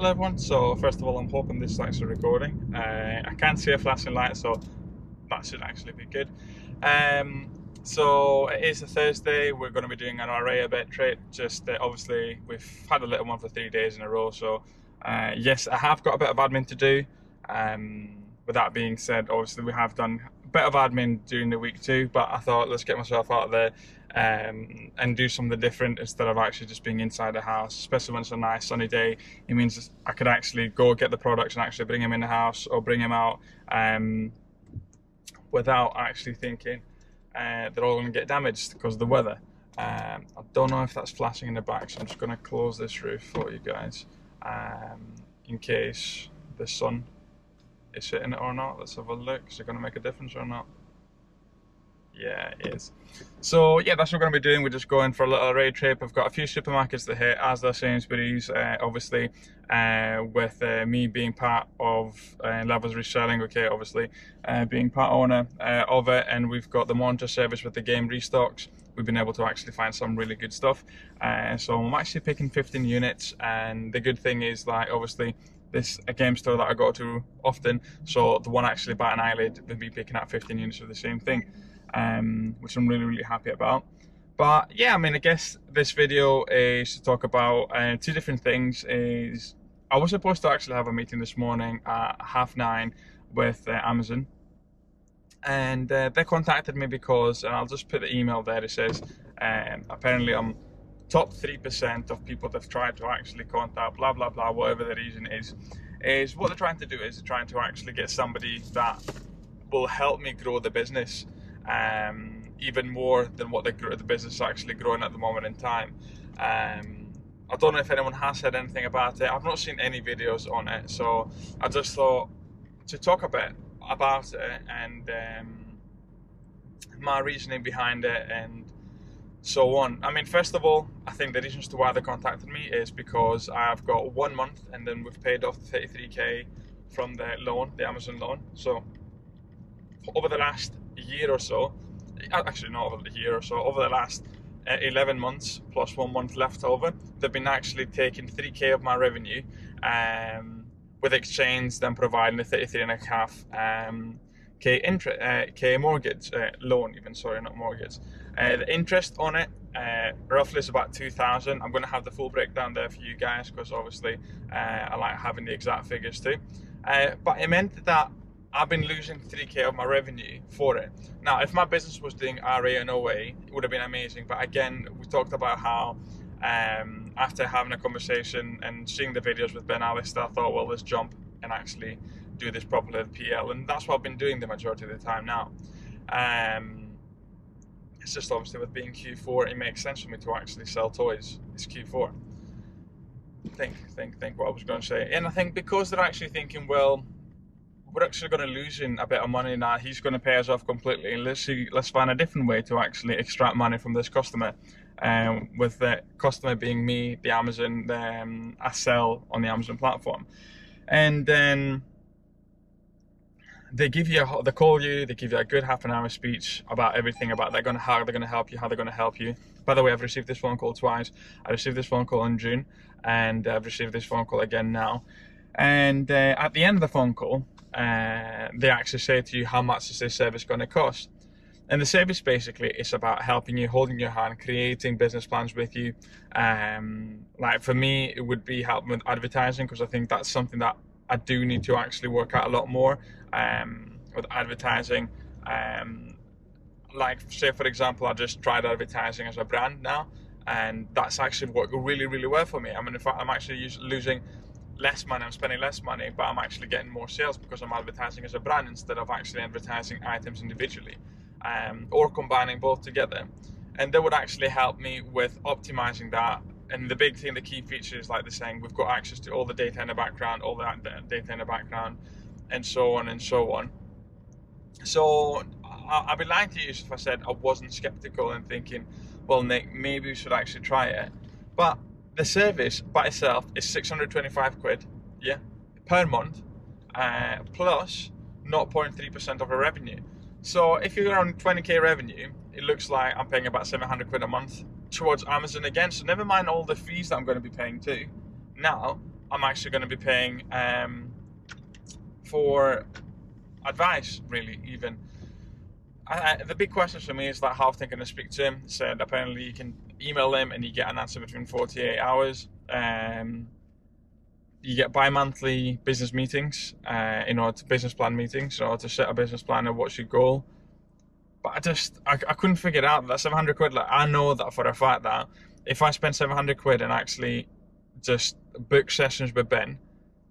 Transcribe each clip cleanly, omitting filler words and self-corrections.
Hello everyone, so first of all I'm hoping this is actually recording. I can't see a flashing light, so that should actually be good. So it is a Thursday, we're going to be doing an array bet trade. Just obviously we've had a little one for 3 days in a row, so yes, I have got a bit of admin to do. With that being said, obviously we have done a bit of admin during the week too, but I thought let's get myself out there and do something different instead of actually just being inside the house, especially when it's a nice sunny day. It means I could actually go get the products and actually bring them in the house or bring them out without actually thinking they're all going to get damaged because of the weather. I don't know if that's flashing in the back, so I'm just going to close this roof for you guys in case the sun is hitting it or not. Let's have a look. Is it going to make a difference or not? Yeah, it is. So yeah, that's what we're going to be doing. We're just going for a little array trip. I've got a few supermarkets to hit, as the Sainsbury's, obviously, with me being part of Levels Reselling, okay, obviously, being part owner of it, and we've got the monitor service with the game restocks. We've been able to actually find some really good stuff. So I'm actually picking 15 units, and the good thing is, like, obviously, this a game store that I go to often, so the one actually bat an eyelid with me picking out 15 units of the same thing. Which I'm really happy about. But yeah, I mean, I guess this video is to talk about two different things. I was supposed to actually have a meeting this morning at 9:30 with Amazon, and they contacted me because, and I'll just put the email there, it says apparently I'm top 3% of people that have tried to actually contact, blah blah blah, whatever the reason is what they're trying to do is they're trying to actually get somebody that will help me grow the business even more than what the business is actually growing at the moment in time. I don't know if anyone has said anything about it. I've not seen any videos on it, so I just thought to talk a bit about it and my reasoning behind it and so on. I mean, first of all, I think the reasons to why they contacted me is because I've got 1 month and then we've paid off the 33k from the loan, the Amazon loan. So over the last year or so, actually not over the year or so, over the last 11 months plus 1 month left over, they've been actually taking 3k of my revenue with exchange, then providing the 33.5 k mortgage loan, even, sorry, not mortgage. The interest on it roughly is about 2,000. I'm going to have the full breakdown there for you guys because obviously I like having the exact figures too. But it meant that I've been losing 3k of my revenue for it. Now, if my business was doing RA and OA, it would have been amazing. But again, we talked about how after having a conversation and seeing the videos with Ben Alistair, I thought, well, let's jump and actually do this properly at PL. And that's what I've been doing the majority of the time now. It's just obviously with being Q4, it makes sense for me to actually sell toys. It's Q4. Think what I was going to say. And I think because they're actually thinking, well, we're actually going to lose in a bit of money now. He's going to pay us off completely. Let's find a different way to actually extract money from this customer. With the customer being me, the Amazon, I sell on the Amazon platform, and then they call you, they give you a good half-an-hour speech about everything, about how they're going to help you, how they're going to help you. By the way, I've received this phone call twice. I received this phone call in June, and I've received this phone call again now. And at the end of the phone call, they actually say to you, how much is this service going to cost? And the service basically is about helping you, holding your hand, creating business plans with you. Like for me, it would be helping with advertising, because I think that's something that I do need to actually work out a lot more with advertising. Like, say for example, I just tried advertising as a brand now, and that's actually worked really well for me. I mean, in fact, I'm actually losing less money, I'm spending less money, but I'm actually getting more sales because I'm advertising as a brand instead of actually advertising items individually, or combining both together. And that would actually help me with optimizing that. And the big thing, the key feature is, like they're saying, we've got access to all the data in the background, all that data in the background, and so on and so on. So I'd be lying to you if I said I wasn't skeptical and thinking, well, Nick, maybe we should actually try it. But the service by itself is 625 quid, yeah, per month, plus 0.3% of the revenue. So if you're on 20k revenue, it looks like I'm paying about 700 quid a month towards Amazon again. So never mind all the fees that I'm going to be paying too. Now I'm actually going to be paying for advice, really, even. The big question for me is like, how often can I speak to him? Said apparently you can email him and you get an answer between 48 hours. You get bi-monthly business meetings, business plan meetings, to set a business plan of what's your goal. But I couldn't figure it out. That 700 quid, like, I know that for a fact that if I spend 700 quid and actually just book sessions with Ben,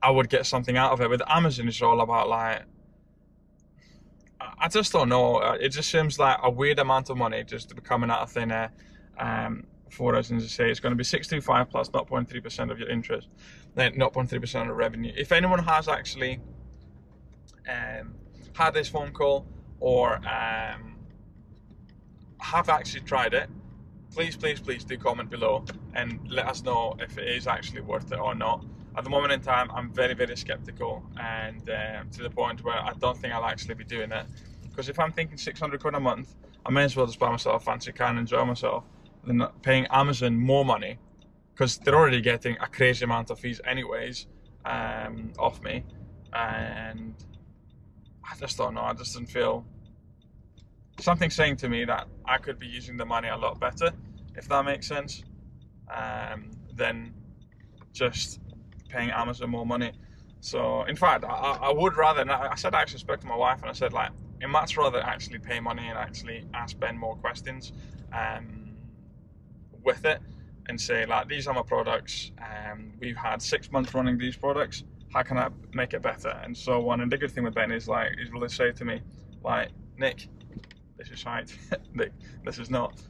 I would get something out of it. With Amazon, it's all about like, I just don't know. It just seems like a weird amount of money just to be coming out of thin air for us. And as I say, it's going to be 625 plus 0.3% of your interest, then 0.3% of revenue. If anyone has actually had this phone call or have actually tried it, please do comment below and let us know if it is actually worth it or not. At the moment in time, I'm very, very skeptical, and to the point where I don't think I'll actually be doing it. Because if I'm thinking 600 quid a month, I may as well just buy myself a fancy car and enjoy myself than paying Amazon more money, because they're already getting a crazy amount of fees anyways off me. And I just don't know, I just didn't feel, something saying to me that I could be using the money a lot better, if that makes sense, than just paying Amazon more money. So in fact, I would rather, and I actually spoke to my wife and I said, like, I'd much rather actually pay money and actually ask Ben more questions with it, and say, like, these are my products, we've had 6 months running these products, how can I make it better, and so on. And the good thing with Ben is, like, he's really say to me, like, Nick, this is right, Nick, this is not.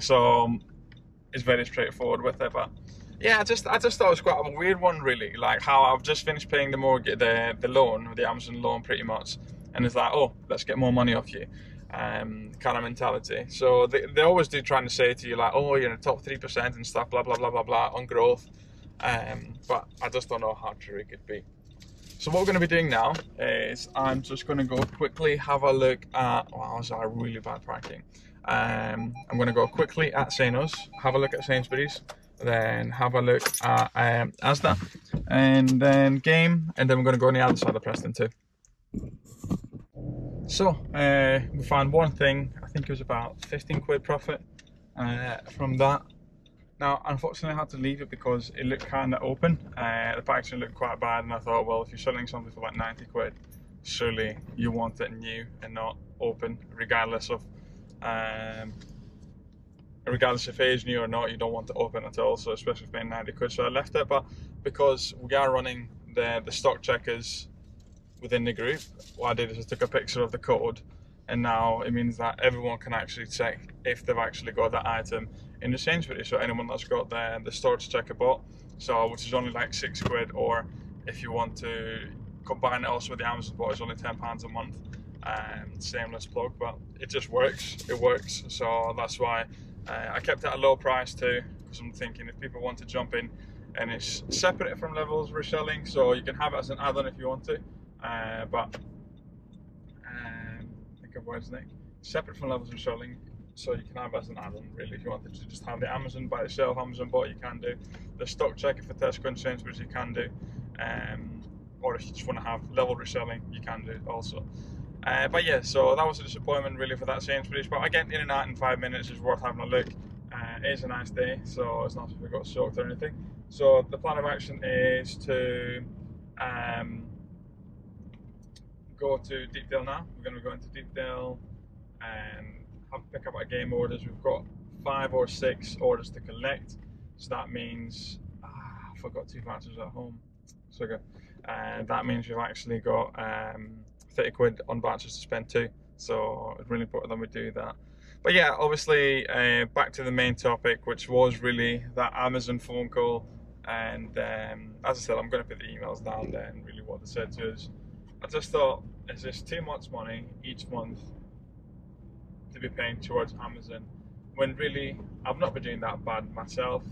So it's very straightforward with it. But yeah, I just thought it was quite a weird one, really. Like, how I've just finished paying the mortgage, the loan, the Amazon loan, pretty much, and it's like, oh, let's get more money off you, kind of mentality. So they always do trying to say to you, like, oh, you're in the top 3% and stuff, blah blah blah blah blah on growth. But I just don't know how true it could be. So what we're going to be doing now is I'm just going to go quickly have a look at, wow, that was a really bad parking. I'm going to go quickly at Sainsbury's, have a look at Sainsbury's, then have a look at Asda, and then Game, and then we're going to go on the other side of Preston too. So we found one thing, I think it was about 15 quid profit from that. Now, unfortunately, I had to leave it because it looked kind of open. The packaging looked quite bad, and I thought, well, if you're selling something for like 90 quid, surely you want it new and not open, regardless if it is new or not. You don't want it open at all, so especially for paying 90 quid. So I left it, but because we are running the stock checkers within the group, what I did is I took a picture of the code, and now it means that everyone can actually check if they've actually got that item in the Sainsbury's. So anyone that's got the storage checker bot, so which is only like 6 quid, or if you want to combine it also with the Amazon bot, it's only £10 a month. Shameless plug, but it just works. It works. So that's why I kept it at a low price too, because I'm thinking if people want to jump in, and it's separate from levels reselling, so you can have it as an add-on if you want to. But think of words, Nick. Separate from levels reselling, so you can have it as an add-on, really. If you wanted to just have the Amazon by itself, Amazon bot, you can do. The stock checker for Tesco and Sainsbury's, you can do. Or if you just want to have level reselling, you can do also. But yeah, so that was a disappointment really for that Sainsbury's. But again, in and out in 5 minutes is worth having a look. It is a nice day, so it's not as if we got soaked or anything. So the plan of action is to go to Deepdale now. We're going to be going to Deepdale and pick up our Game orders. We've got 5 or 6 orders to collect, so that means I forgot 2 vouchers at home. So good. That means we've actually got 30 quid on vouchers to spend too. So it's really important that we do that. But yeah, obviously back to the main topic, which was really that Amazon phone call. And as I said, I'm going to put the emails down there and really what they said to us. I just thought, is this too much money each month to be paying towards Amazon, when really I've not been doing that bad myself.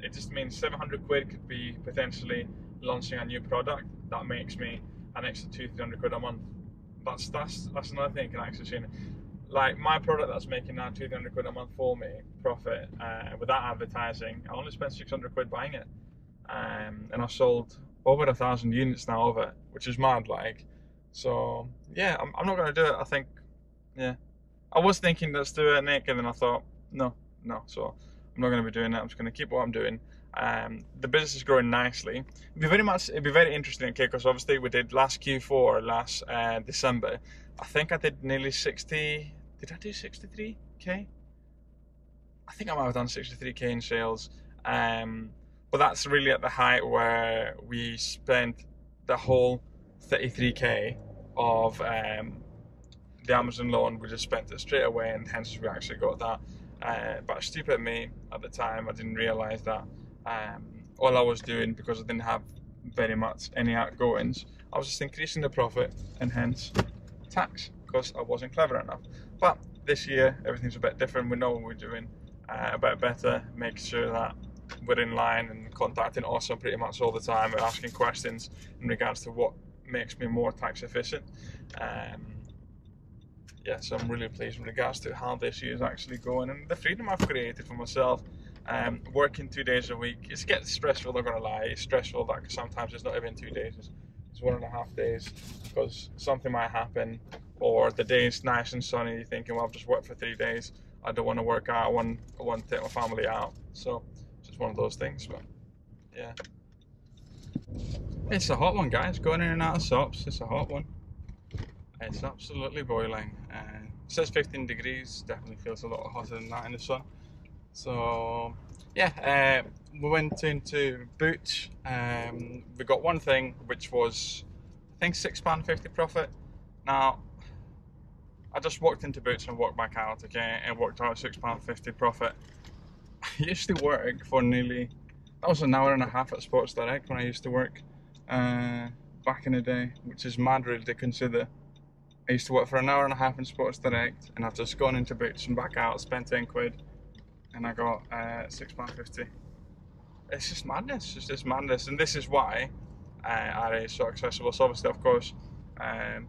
It just means 700 quid could be potentially launching a new product that makes me an extra 200-300 quid a month. That's another thing you can actually see. Like my product that's making now 200-300 quid a month for me profit, without advertising, I only spent 600 quid buying it. and I've sold over 1,000 units now of it, which is mad, like. So yeah, I'm not gonna do it. I think, yeah, I was thinking let's do it, Nick, and then I thought no, no. So I'm not gonna be doing it. I'm just gonna keep what I'm doing. The business is growing nicely. It'd be very interesting, okay, because obviously we did last Q4 last December. I think I did nearly 60. Did I do 63k? I think I might have done 63k in sales. But that's really at the height where we spent the whole 33k of the Amazon loan. We just spent it straight away, and hence we actually got that. But stupid me at the time, I didn't realise that all I was doing, because I didn't have very much any outgoings, I was just increasing the profit and hence tax, because I wasn't clever enough. But this year everything's a bit different. We know what we're doing a bit better, make sure that we're in line and contacting Awesome pretty much all the time and asking questions in regards to what makes me more tax efficient. Yeah, so I'm really pleased in regards to how this year is actually going and the freedom I've created for myself. Working 2 days a week, it gets stressful, I'm not gonna lie. It's stressful that sometimes it's not even 2 days, it's 1.5 days, because something might happen, or the day is nice and sunny, you're thinking, well, I've just worked for 3 days, I don't want to work out, I want to take my family out. So it's just one of those things. But yeah, it's a hot one, guys, going in and out of shops. It's a hot one. It's absolutely boiling. It says 15 degrees, definitely feels a lot hotter than that in the sun. So yeah, we went into Boots. We got one thing, which was, I think, £6.50 profit. Now, I just walked into Boots and walked back out, okay, and worked out £6.50 profit. I used to work for nearly, that was an hour and a half at Sports Direct when I used to work back in the day, which is mad really to consider. I used to work for an hour and a half in Sports Direct, and I've just gone into Boots and back out, spent 10 quid, and I got £6.50. It's just madness, it's just madness, and this is why RA is so accessible. So obviously, of course, as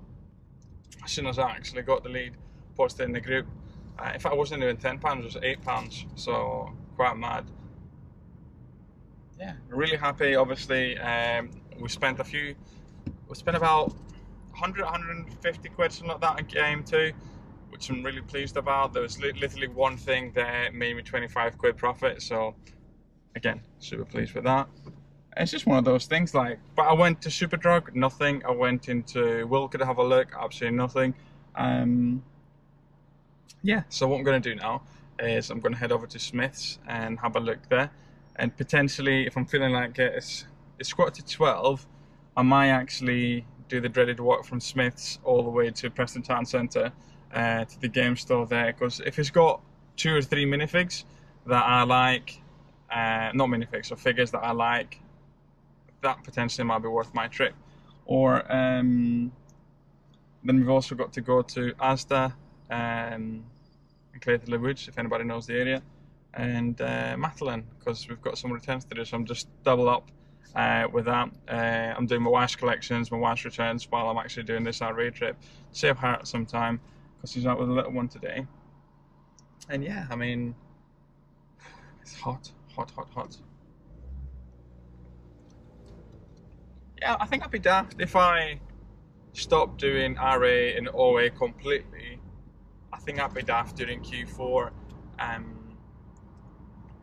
soon as I actually got the lead, posted in the group. In fact, it wasn't even £10, it was £8, so quite mad. Yeah, really happy. Obviously, we spent about 100, 150 quid, something like that, in game 2, which I'm really pleased about. There was literally one thing that made me 25 quid profit, so again, super pleased with that. It's just one of those things, like, but I went to Superdrug, nothing. I went into Wilko to have a look, absolutely nothing. Yeah, so what I'm going to do now is I'm going to head over to Smith's and have a look there, and potentially, if I'm feeling like it's 12:15, I might actually do the dreaded walk from Smith's all the way to Preston Town Centre to the game store there, because if it's got 2 or 3 minifigs that I like, not minifigs, or figures that I like, that potentially might be worth my trip. Or then we've also got to go to Asda in Clayton Woods, if anybody knows the area, and Matalan, because we've got some returns to do, so I'm just double up with that. I'm doing my wife's collections, my wife's returns, while I'm actually doing this RA trip. Save her some time, because she's out with a little one today. And yeah, I mean, it's hot, hot, hot, hot. Yeah, I think I'd be daft if I stopped doing RA and OA completely. I think I'd be daft during Q4,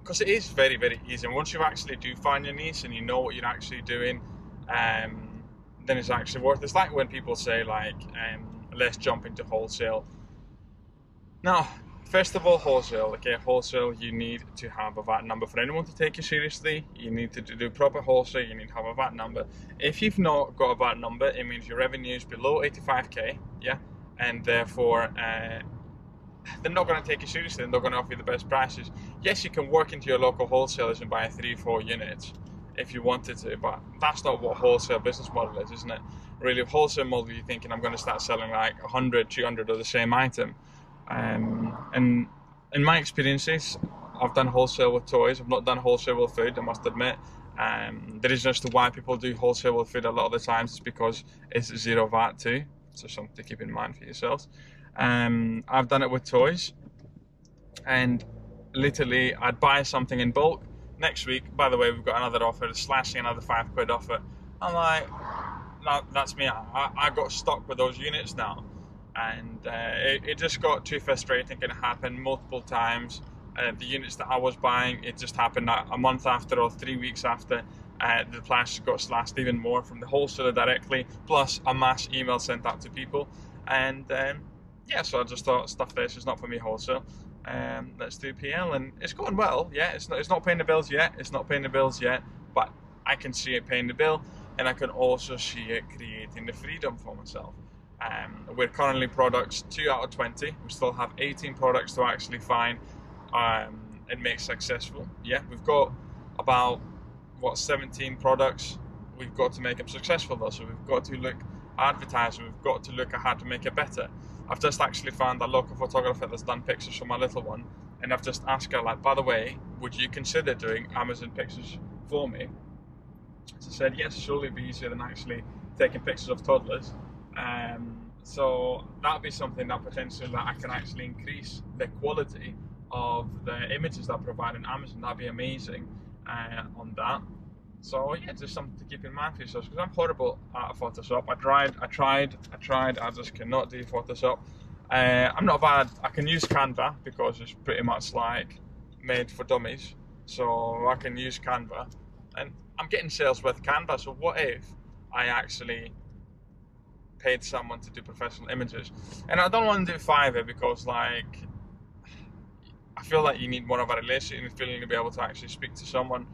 because it is very, very easy. And once you actually do find your niche and you know what you're actually doing, then it's actually worth it. It's like when people say, like, let's jump into wholesale. Now, first of all, wholesale, okay, wholesale, you need to have a VAT number. For anyone to take you seriously, you need to do proper wholesale, you need to have a VAT number. If you've not got a VAT number, it means your revenue is below 85k, yeah, and therefore they're not going to take you seriously, they're not going to offer you the best prices. Yes, you can work into your local wholesalers and buy 3-4 units if you wanted to, but that's not what wholesale business model is, isn't it? Really, a wholesale model, you're thinking, I'm going to start selling like 100, 200 of the same item. And in my experiences, I've done wholesale with toys, I've not done wholesale with food, I must admit. The reason as to why people do wholesale with food a lot of the times is because it's 0 VAT too, so something to keep in mind for yourselves. I've done it with toys, and literally I'd buy something in bulk. next week, by the way, we've got another offer, slashing another £5 offer. I'm like, no, that's me. I got stuck with those units now, and it just got too frustrating. It happened multiple times. The units that I was buying, it just happened a month after or 3 weeks after. The price got slashed even more from the wholesaler directly, plus a mass email sent out to people. And yeah, so I just thought, stuff this is not for me wholesale. Let's do PL, and it's going well. Yeah, it's not paying the bills yet. It's not paying the bills yet, but I can see it paying the bill, and I can also see it creating the freedom for myself. We're currently products 2 out of 20. We still have 18 products to actually find and make successful. Yeah, we've got about 17 products. We've got to make them successful though, so we've got to look at advertising. We've got to look at how to make it better. I've just actually found a local photographer that's done pictures for my little one, and I've just asked her, like, by the way, would you consider doing Amazon pictures for me? She said yes, surely it'd be easier than actually taking pictures of toddlers. So that'd be something that potentially that I can actually increase the quality of the images that I provide on Amazon. That'd be amazing on that. So yeah, just something to keep in mind for yourselves, because I'm horrible at Photoshop. I just cannot do Photoshop. I'm not bad. I can use Canva because it's pretty much like made for dummies. So I can use Canva, and I'm getting sales with Canva. So what if I actually paid someone to do professional images? And I don't want to do Fiverr because, like, I feel like you need more of a relationship and feeling to be able to actually speak to someone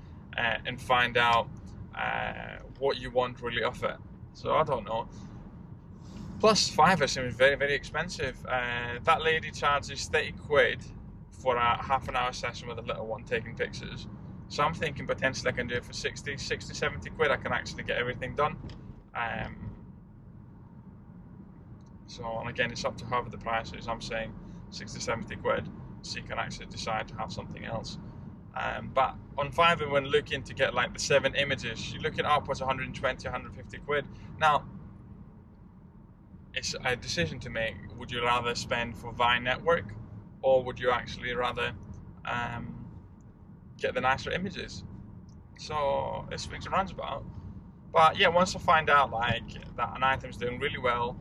and find out what you want really off it. So I don't know. Plus Fiverr seems very, very expensive. That lady charges 30 quid for a half-an-hour session with a little one taking pictures. So I'm thinking potentially I can do it for 60, 70 quid. I can actually get everything done. So, and again, it's up to whoever the price is. I'm saying 60, 70 quid, so you can actually decide to have something else. But on Fiverr, when looking to get like the 7 images, you're looking upwards 120, 150 quid. Now, it's a decision to make. Would you rather spend for Vine Network, or would you actually rather get the nicer images? So it swings and roundabout. But yeah, once I find out like that an item's doing really well,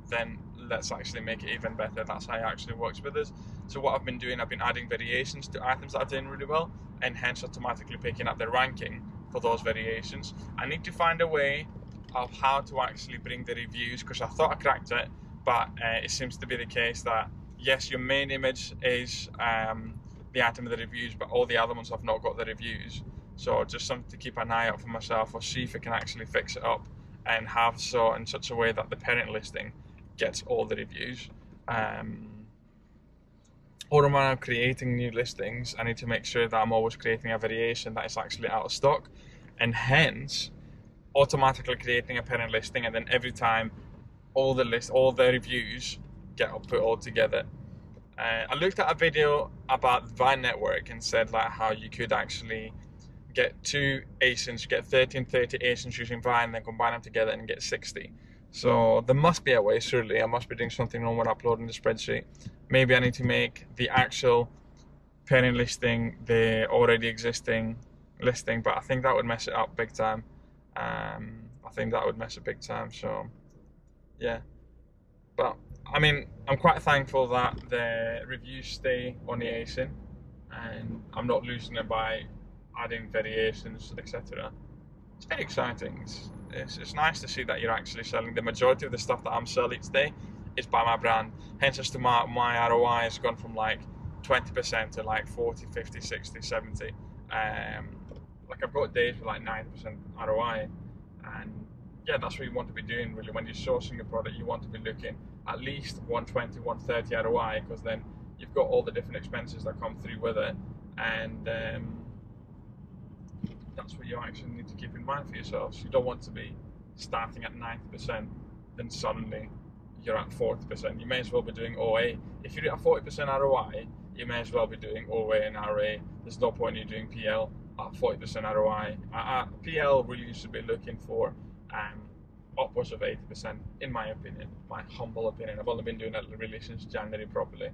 then let's actually make it even better. That's how it actually works with us. So what I've been doing, I've been adding variations to items that are doing really well, and hence automatically picking up the ranking for those variations. I need to find a way of how to actually bring the reviews, because I thought I cracked it, but it seems to be the case that yes, your main image is the item of the reviews, but all the other ones have not got the reviews. So just something to keep an eye out for myself, or see if I can actually fix it up and have so in such a way that the parent listing gets all the reviews. Or when I'm creating new listings, I need to make sure that I'm always creating a variation that is actually out of stock, and hence automatically creating a parent listing, and then every time all the reviews get put all together. I looked at a video about Vine Network and said like how you could actually get 2 ASINs, get 30 and 30 ASINs using Vine, then combine them together and get 60. So there must be a way, surely. I must be doing something wrong when uploading the spreadsheet. Maybe I need to make the actual parent listing the already existing listing, but I think that would mess it up big time. So yeah, but I mean, I'm quite thankful that the reviews stay on the ASIN and I'm not losing it by adding variations, etc. It's very exciting. It's nice to see that you're actually selling. The majority of the stuff that I'm selling today is by my brand. Hence, as to my ROI has gone from like 20% to like 40, 50, 60, 70. Like I've got days with like 90% ROI, and yeah, that's what you want to be doing really. When you're sourcing a product, you want to be looking at least 120, 130 ROI, because then you've got all the different expenses that come through with it, and that's what you actually need to keep in mind for yourselves. You don't want to be starting at 90%, then suddenly you're at 40%. You may as well be doing OA. If you're at 40% ROI, you may as well be doing OA and RA. There's no point in you doing PL at 40% ROI. PL really should be looking for upwards of 80%, in my opinion, my humble opinion. I've only been doing that really since January properly.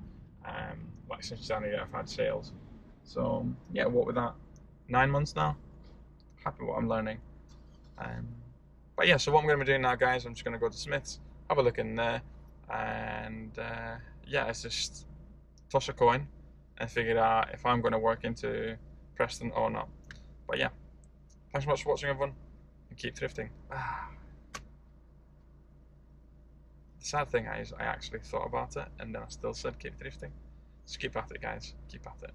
Like since January I've had sales. So yeah, what with that? 9 months now. Happy with what I'm learning. But yeah, so what I'm going to be doing now, guys, I'm just going to go to Smith's, have a look in there, and yeah, it's just toss a coin and figure out if I'm going to work into Preston or not. But yeah, thanks so much for watching, everyone, and keep thrifting. The sad thing is, I actually thought about it, and then I still said keep thrifting. Just keep at it, guys. Keep at it.